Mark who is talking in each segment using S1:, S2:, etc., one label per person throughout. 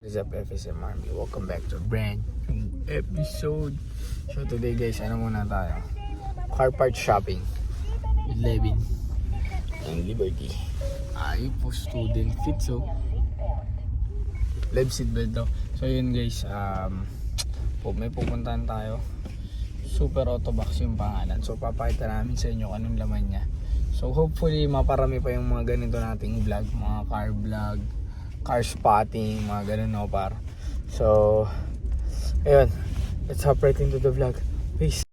S1: What is up, FSM Army? Welcome back to a brand new episode. So today guys, ano muna tayo? Car part shopping with Levin and Liberty. Ayun po, student fit. So Lev seatbelt daw. So yun guys, may pupuntahan tayo. Super Auto Box yung pangalan. So papakita namin sa inyo anong laman niya. So hopefully maparami pa yung mga ganito nating vlog, mga car vlog, car spotting, mga ganun, no, par. So ayun, let's hop right into the vlog. Peace.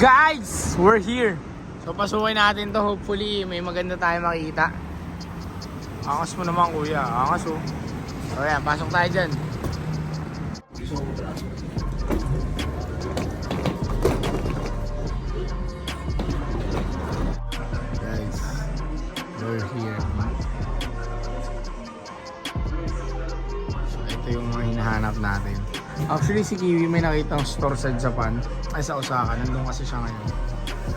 S1: Guys, we're here. So pasukin natin to. Hopefully may maganda tayo makita. Angas mo naman, kuya. Angas, oh. So yan, pasok tayo dyan. Guys, we're here. So ito yung mga hinahanap natin. Actually si Kiwi may nakitang store sa Japan, ay sa Osaka, nandun kasi siya ngayon.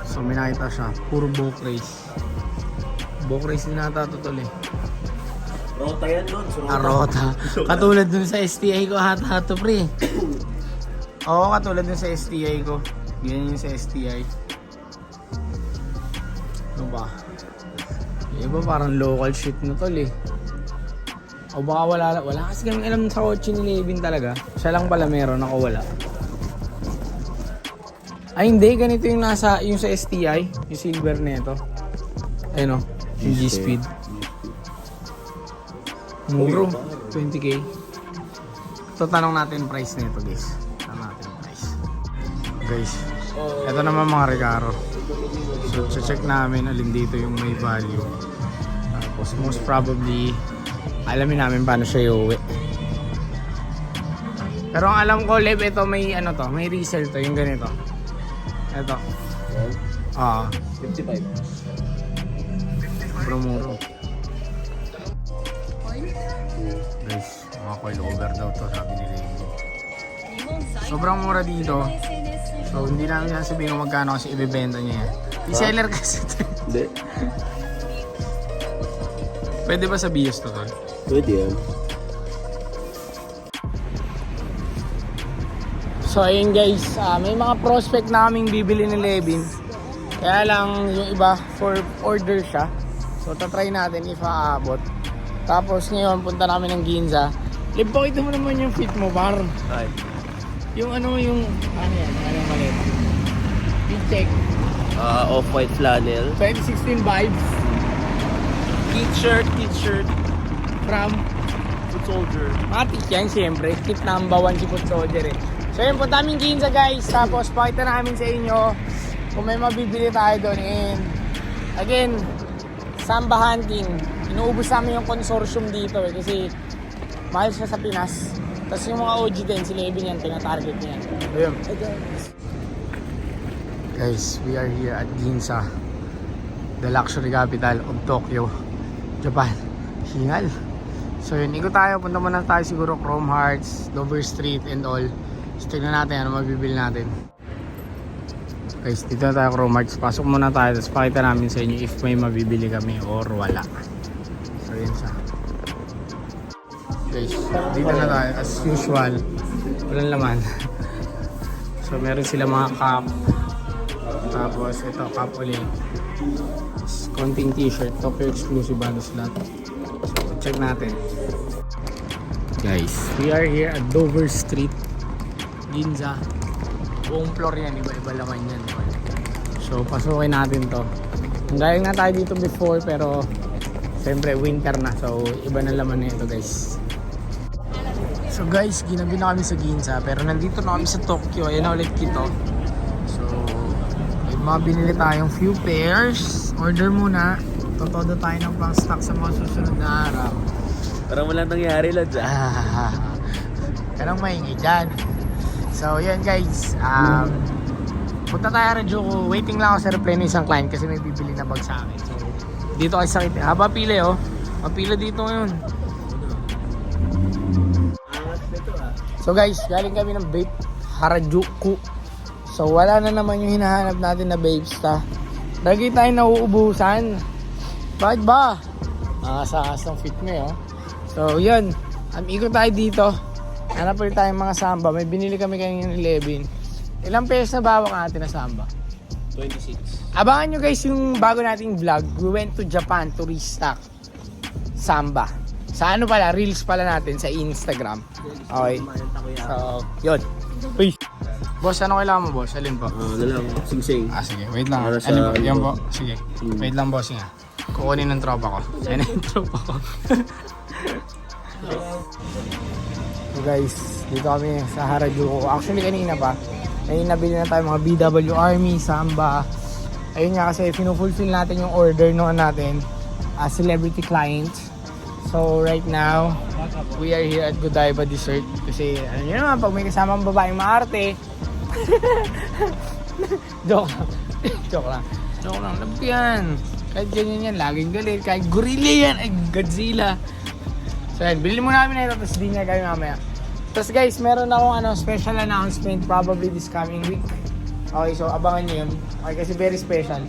S1: So may nakita siya, puro book race. Book race din nata to tol eh.
S2: Rota yan nun.
S1: Rota. Katulad dun sa STI ko hato pre. Oo, katulad dun sa STI ko. Ganyan yung sa STI. Ano ba? Yung iba parang local shit na tol eh. O baka wala kasi kami alam sa kotse ni Levin talaga. Siya lang pala meron, ako wala. Ay hindi, ganito yung nasa, yung sa STI, yung silver nito. Ayun o, yung G-Speed. Muro, 20k. So tanong natin price nito guys. Tanong natin price. Guys, ito naman mga Recaro. So check namin alin dito yung may value. Tapos most probably alamin namin paano siya iuwi. Pero ang alam ko, Lev, ito may ano to, may resell to, yung ganito. Ito.
S2: 55.
S1: Sobrang muro. Guys, mga coil over daw to, sabi ni Lev. Sobrang mura dito. So hindi namin sasabihin kung magkano kasi ibebenta niya yan. I-seller kasi ito.
S2: Hindi.
S1: Pwede ba sa BS to tol?
S2: Pwede yan.
S1: So ayun guys, may mga prospect na kaming bibili ni Levin. Kaya lang yung iba for order siya. So tatry natin if aabot. Tapos ngayon punta namin ng Ginza. Lev, pakita mo naman yung fit mo, par.
S2: Ay.
S1: Yung ano yan, anong malit? Fit check.
S2: Off-white flannel.
S1: 2016 vibes
S2: T-shirt.
S1: from
S2: Foot soldier.
S1: Matik yan siyempre. Kit number 1 si Foot Soldier eh. So yun, punta namin Ginza guys. Tapos pakita namin sa inyo kung may mabibili tayo doon. And again, Samba hunting. Inuubos namin yung consortium dito eh. Kasi mahal siya sa Pinas. Tapos yung mga OG din, si Levin yan, tina-target niyan. So yun. Guys, we are here at Ginza, the luxury capital of Tokyo, Japan. Hingal. So yun, ikot tayo. Punta muna tayo siguro Chrome Hearts, Dover Street and all. So tignan natin ano mabibili natin. Guys, dito na tayo Chrome Hearts. Pasok muna tayo. Tapos pakita namin sa inyo if may mabibili kami or wala. So yun siya. Guys, dito na tayo. As usual, walang laman. So meron sila mga cup. Tapos ito, cup ulit. Konting t-shirt. Tokyo exclusive halos lahat. So check natin. Guys, we are here at Dover Street, Ginza. Buong floor yan, iba-iba laman yan. So pasukin natin to. Galing na tayo dito before pero siyempre winter na, so iba na laman na ito guys. So guys, ginabi na kami sa Ginza pero nandito na kami sa Tokyo. Ayan na ulit kito. So may mga binili tayong few pairs. Order muna. Totodo tayo ng pang stock sa mga susunod na araw.
S2: Parang walang nangyari lang dyan.
S1: Karang maingay dyan. So yan guys, punta tayo Harajuku. Waiting lang ako sa aeroplane ng isang client kasi may bibili na bag sa akin. So, dito kayo sakit. Haba pila oh. Mapila dito ngayon. So guys, galing kami ng Babe Harajuku. So wala na naman yung hinahanap natin na Babesta. Lagi tayo nauubusan. Bakit ba? Sa ng fit mo oh. So yun, ikot tayo dito. Hanap ulit tayong mga samba. May binili kami kanina ng 11. Ilang pesos na bawang natin na samba?
S2: 26.
S1: Abangan nyo guys yung bago nating vlog. We went to Japan to restock samba. Sa ano pala, reels pala natin sa Instagram. Okay. So, yun. Peace. Boss, ano kailangan mo boss? Alin po?
S2: Ano lang, sing-sing.
S1: Sige, wait lang.
S2: Para sa
S1: Alin po?
S2: ano
S1: Yan
S2: po?
S1: po. Sige. Wait lang boss nga. Kukunin ng tropa ko. Yan yung tropa ko. So guys, dito kami sa Harajuku. Actually kanina pa, may nabili na tayo mga BW Army, Samba. Ayun nga kasi finufulfill natin yung order noon natin as celebrity client. So right now, we are here at Godiva Dessert kasi ano nyo naman, pag may kasamang babaeng maarte. Joke lang. Joke lang. Joke lang. Love ko yan. Kahit ganyan yan, laging galit. Kahit gorilla yan, ay Godzilla. So yan, bilhin muna kami na ito, tapos dinner kami mamaya. Tapos guys, meron akong special announcement probably this coming week. Okay, so abangan nyo yun. Okay, kasi very special.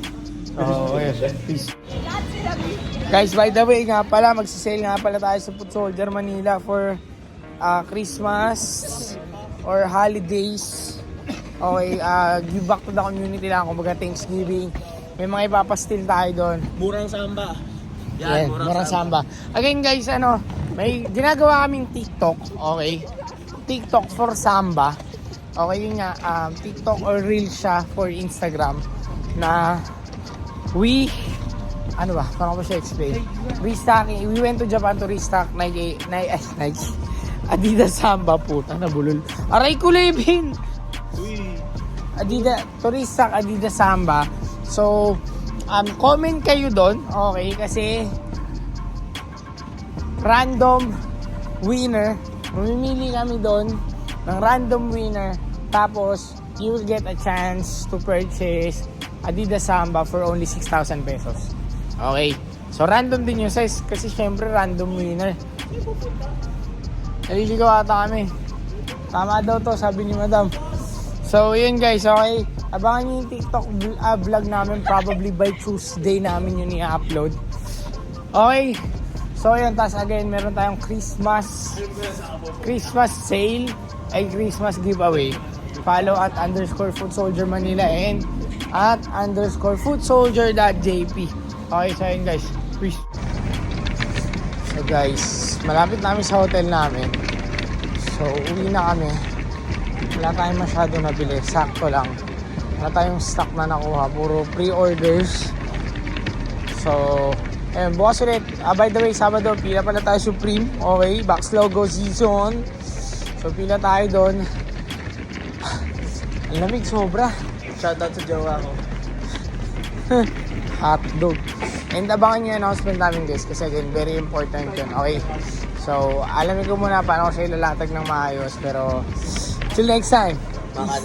S1: So, yes, peace. Guys, by the way nga pala, magsisale nga pala tayo sa Food Soldier Manila for Christmas or holidays. Okay, give back to the community lang, kumbaga Thanksgiving. May mga ipapastil tayo doon.
S2: Murang samba.
S1: Yan, murang samba. Again guys, may ginagawa kaming TikTok, okay? TikTok for samba. Okay, yun nga, TikTok or Reels siya for Instagram na paano ko siya explain? Restocking, we went to Japan to restock Nike, Adidas Samba, puta, nabulol. Aray ko, Levin! Adidas, to restock Adidas Samba. So, comment kayo doon, okay, kasi random winner, mamimili kami doon ng random winner, tapos you will get a chance to purchase Adidas Samba for only 6,000 pesos. Okay, so random din yung size kasi syempre random winner. Naliligaw ata kami. Tama daw to, sabi ni madam. So yun guys, okay, abangan nyo yung TikTok vlog namin, probably by Tuesday namin yun i-upload. Okay, so yun, tas again meron tayong Christmas sale ay Christmas giveaway. Follow at _Food Soldier Manila and at _foodsoldier.jp. Okay, so yun guys, peace. So guys, malapit namin sa hotel namin. So uwi na kami. Wala tayong masyado nabili, sakto lang. Wala tayong stock na nakuha, puro pre-orders. So ayun, bukas ulit. By the way, Sabado, pila pala tayo Supreme. Okay, Box Logo season. So pila tayo doon. Ang lamig sobra.
S2: Shoutout sa jowa ko.
S1: Hotdog. And abangan nyo yung announcement namin guys kasi again, very important yun. Okay? So, alamin ko muna paano ko siya ilalatag ng maayos. Pero, till next time. Peace.